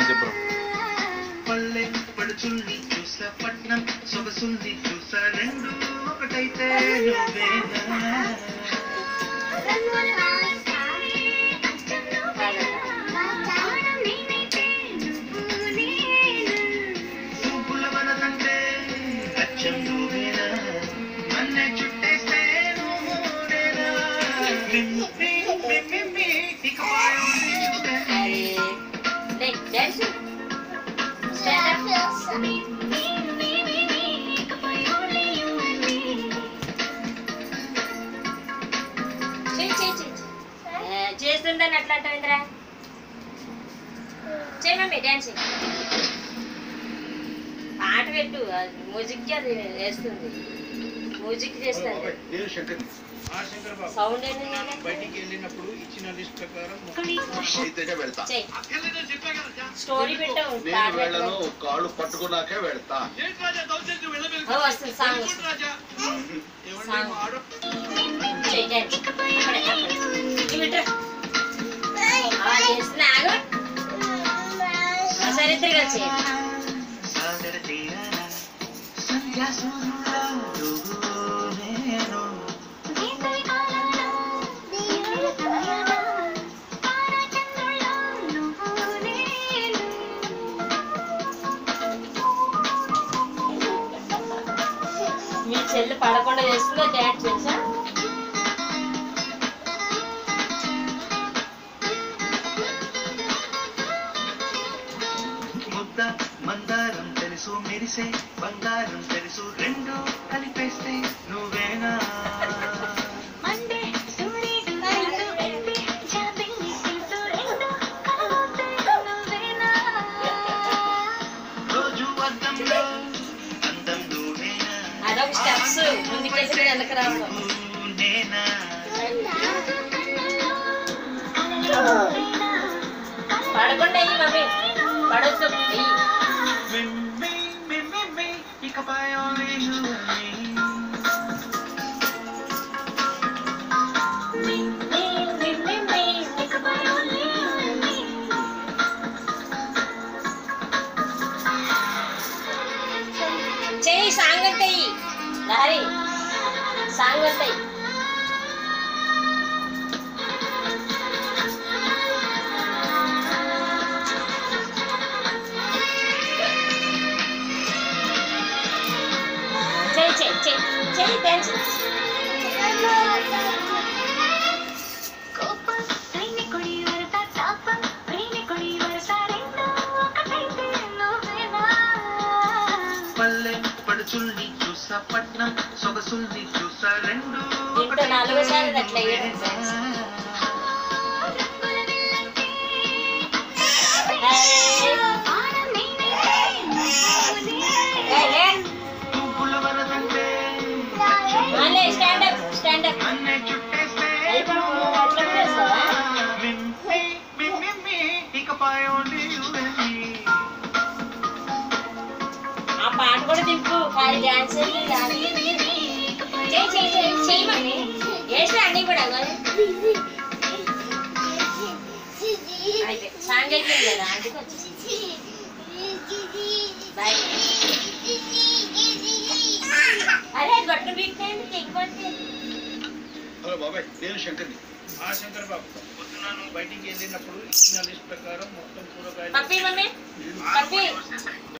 చెప్పు. పల్లె పడుచుల్ని చూసా పట్నం సొగసుల్ని చూసా రెండు ఒకటైతే నువ్వేనా పువ్వుల వనదంటే అచ్చం నువ్వేనా మన్నే చుట్టేస్తే నువ్వేనా ఇక చేస్తుందని అట్లా అంటావు ఇంద్రా చేయి మమ్మీ డ్యాన్స్ పాట పెట్టు మ్యూజిక్ అది వేస్తుంది మ్యూజిక్ చేస్తుంది సౌండ్ ఏంటి బయటికి వెళ్ళినప్పుడు ఇచ్చిన లిస్ట్ ప్రకారం స్టోరీ పెట్టావు కాళ్ళు పట్టుకున్నాకే వెళ్తా. వస్తుంది సాంగ్ సరే ఇద్దరు కలిసి మీ చెల్లి పడకుండా చేస్తుందో డాన్స్ చేసా మందారం తెలుసు మెరిసే బంగారం తెలుసు రెండు కలిపేస్తే నువ్వేనా రోజు అద్దంలో అందం నువ్వేనా అదొక స్టెప్స్ ముందుకేసి వెనక రావడం నేనా పడకుండా అయ్యి మమ్మీ పడొచ్చు ఇకపై only you and me. చేయి సాంగ్ అంటే లహరి సాంగ్ అంటే చేయి చేయి చేయి చేయి డాన్స్ పల్లె పడుచుల్ని చూసా పట్నం సొగసుల్ని చూసా రెండు ఇంట్లో 4 సార్లు అట్లా అయ్యాడు డాన్స్ స్టాండ్ అప్ అన్నే చుట్టేస్తే ఇకపై only you and me. ఆ పాట కూడా దింపు ఖాళీ డాన్స్ చేయి చేయి చేయి చేయమని వేస్తే అన్నీ కూడా అయితే సాంగ్ అయిపోయింది కదా అందుకు వచ్చేసి బాయ్ అరే గట్టు బిక్కండి తెగిపోతే హలో బాబాయ్, నేను శంకర్ని. శంకర్ బాబు పొద్దున నువ్వు బయటికి వెళ్ళినప్పుడు ఇచ్చిన లిస్ట్ ప్రకారం మొత్తం కూరగాయలు పప్పి మమ్మీ పప్పి